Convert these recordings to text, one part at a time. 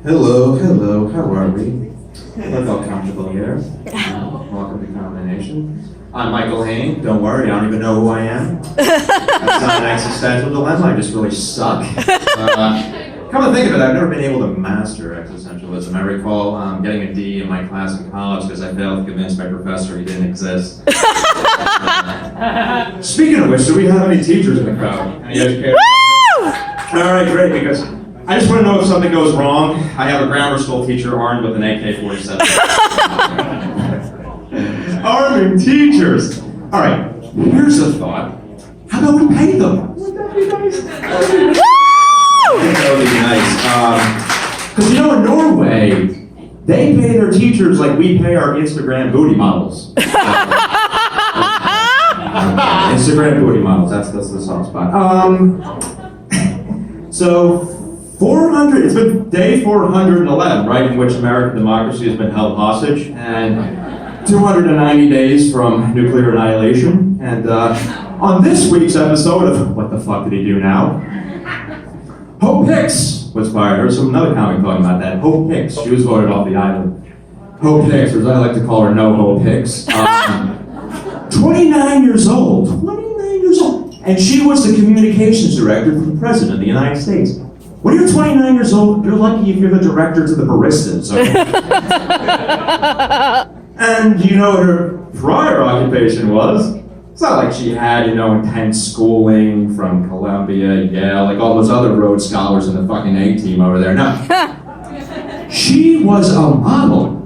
Hello, how are we? Look all comfortable here. Welcome to Combination. I'm Michael Hayne. Don't worry, I don't even know who I am. That's not an existential dilemma, I just really suck. Come to think of it, I've never been able to master existentialism. I recall getting a D in my class in college because I failed to convince my professor he didn't exist. Speaking of which, do we have any teachers in the crowd? Any educators? Alright, great, because I just want to know if something goes wrong. I have a grammar school teacher armed with an AK-47. Arming teachers! Alright, here's a thought. How about we pay them? Wouldn't that be nice? That would be nice. Because you know, in Norway, they pay their teachers like we pay our Instagram booty models. Instagram booty models, that's the soft spot. So, 400, it's been day 411, right, in which American democracy has been held hostage, and 290 days from nuclear annihilation. And on this week's episode of What the Fuck Did He Do Now? Hope Hicks was fired. There's another comic talking about that. Hope Hicks, she was voted off the island. Hope Hicks, or as I like to call her, No Hope Hicks. 29 years old. 29 years old. And she was the communications director for the President of the United States. When you're 29 years old, you're lucky if you're the director to the baristas. Okay? And you know what her prior occupation was? It's not like she had, intense schooling from Columbia, Yale, like all those other Rhodes Scholars in the fucking A-team over there. No. She was a model.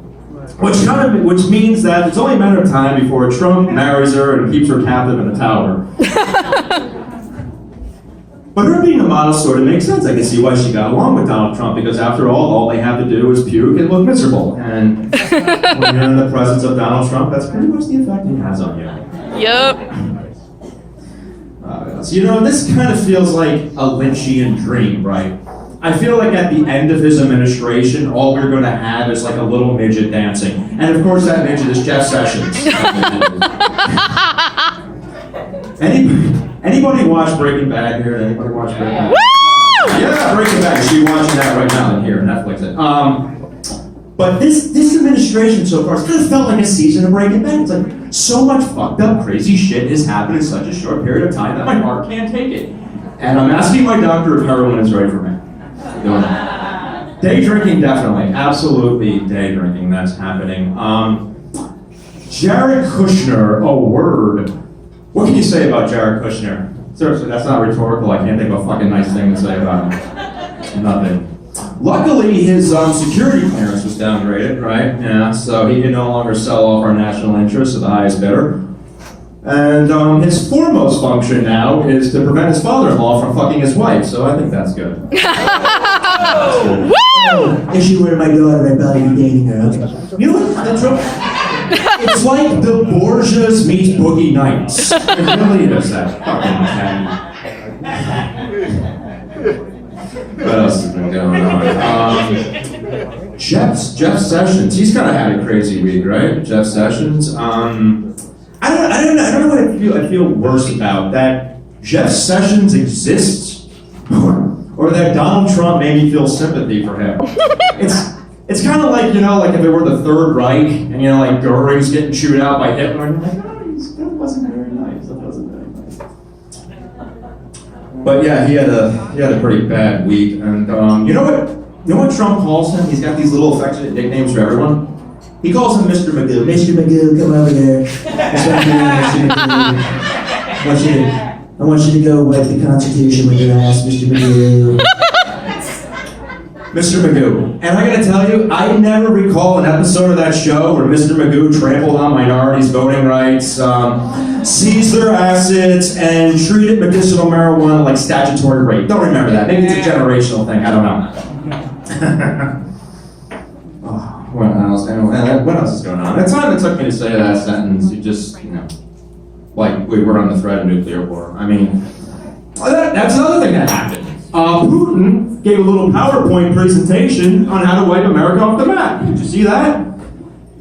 Which means that it's only a matter of time before Trump marries her and keeps her captive in a tower. But her being a model sort of makes sense. I can see why she got along with Donald Trump, because after all they have to do is puke and look miserable. And when you're in the presence of Donald Trump, that's pretty much the effect he has on you. Yep. So, this kind of feels like a Lynchian dream, right? I feel like at the end of his administration, all we're going to have is like a little midget dancing. And of course that midget is Jeff Sessions. Anybody watch Breaking Bad here? Anybody watch Breaking Bad? Woo! Yeah, Breaking Bad. She's watching that right now in here, Netflix it. But this administration so far, it's kind of felt like a season of Breaking Bad. It's like so much fucked up, crazy shit has happened in such a short period of time that my heart can't take it. And I'm asking my doctor if heroin is right for me. Day drinking, definitely. Absolutely day drinking, that's happening. Jared Kushner, a word. What can you say about Jared Kushner? Seriously, that's not rhetorical. I can't think of a fucking nice thing to say about him. Nothing. Luckily, his security clearance was downgraded, right? Yeah, so he can no longer sell off our national interests to the highest bidder. And his foremost function now is to prevent his father-in-law from fucking his wife, so I think that's good. Woo! If she were my daughter, I'd probably be dating her. You know what? That's right. It's like the Borgias meets Boogie Nights. It really is that fucking What else has been going on? Jeff Sessions. He's kind of had a crazy week, right? Jeff Sessions. I don't know what I feel worse about, that Jeff Sessions exists, or that Donald Trump made me feel sympathy for him. It's kind of like, like if it were the Third Reich, and like Goering's getting chewed out by Hitler, and you're like, that wasn't very nice. That wasn't very nice. But yeah, he had a pretty bad week, and you know what Trump calls him? He's got these little affectionate nicknames for everyone. He calls him Mr. Magoo. Mr. Magoo, come over here. Mr. Magoo. I want you to go wipe the Constitution with your ass, Mr. Magoo. Mr. Magoo. And I gotta tell you, I never recall an episode of that show where Mr. Magoo trampled on minorities' voting rights, seized their assets, and treated medicinal marijuana like statutory rape. Don't remember that. Maybe it's a generational thing. I don't know. What else is going on? The time it took me to say that sentence, you just, like we were on the threat of nuclear war. I mean, that's another thing that happened. Putin gave a little PowerPoint presentation on how to wipe America off the map. Did you see that?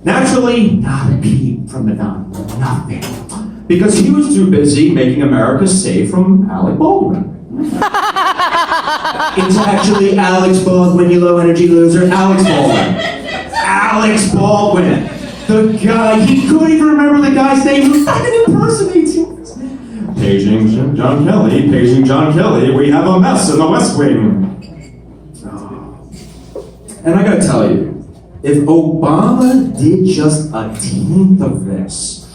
Naturally, not a peep from the Don. Nothing. Because he was too busy making America safe from Alec Baldwin. It's actually Alex Baldwin, you low energy loser. Alex Baldwin. Alex Baldwin. The guy, he couldn't even remember the guy's name who fucking impersonates him. Paging John Kelly, paging John Kelly, we have a mess in the West Wing. And I gotta tell you, if Obama did just a tenth of this,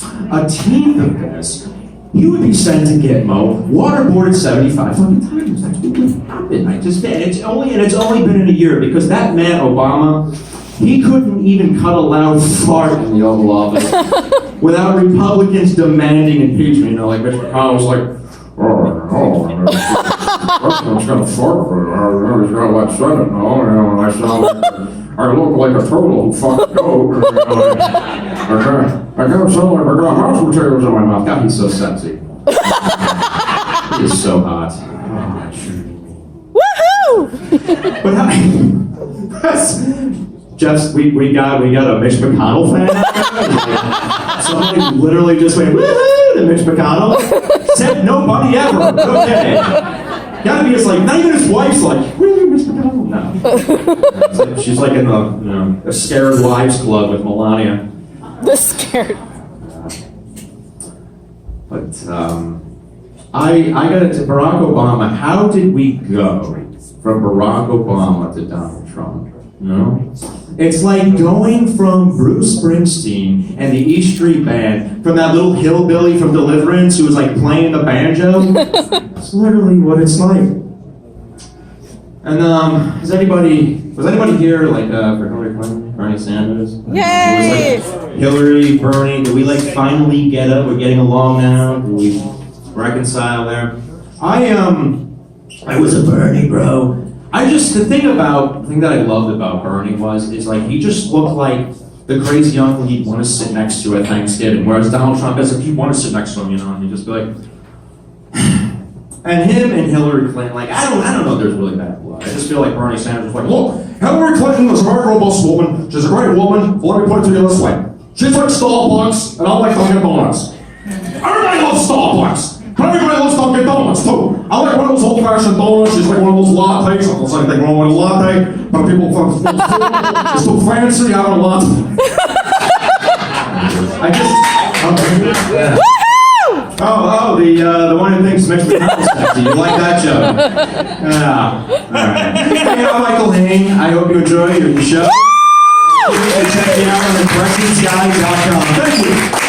he would be sent to Gitmo, waterboarded 75 fucking times. That's what would happen. It's only been in a year because that man, Obama, he couldn't even cut a loud fart in the Oval Office without Republicans demanding impeachment. You know, like Mitch McConnell was like, President's gonna fart for it. He's gonna let Senate know, and I sound like I look like a turtle who fucked a goat. I gotta sound like I got mashed potatoes in my mouth. God, he's so sexy. He is so hot. Woohoo! But just we got a Mitch McConnell fan. Somebody literally just went woohoo to Mitch McConnell. Said nobody ever. Okay. Gotta be just like, not even his wife's like, woo, Mitch McConnell. No. It's like, she's like in the Scared Wives Club with Melania. The scared. But I got it to Barack Obama. How did we go from Barack Obama to Donald Trump? You know? It's like going from Bruce Springsteen and the E Street Band, from that little hillbilly from Deliverance who was like playing the banjo. It's literally what it's like. And was anybody here like for Hillary Clinton, Bernie Sanders? Yay! It was like Hillary, Bernie. Did we like finally get up? We're getting along now. Did we reconcile there? I was a Bernie bro. The thing that I loved about Bernie is like he just looked like the crazy uncle you'd want to sit next to at Thanksgiving, whereas Donald Trump is like you'd want to sit next to him, you know, and he'd just be like. And him and Hillary Clinton, like I don't know if there's really bad blood. I just feel like Bernie Sanders was like, look, Hillary Clinton is a very robust woman. She's a great woman. Let me put it to you this way: she's like Starbucks, and I like Dunkin' Donuts. Everybody loves Starbucks. Everybody loves Dunkin' Donuts too. I like one of those old-fashioned donuts. She's like one of those lattes. There's anything wrong with a latte, but people think it's too fancy. I don't want. The one who thinks Mitch McConnell's sexy. You like that joke? Alright. Hey, I'm Michael Hayne. I hope you enjoy your show. You can check me out on Impressionistguy.com. Thank you.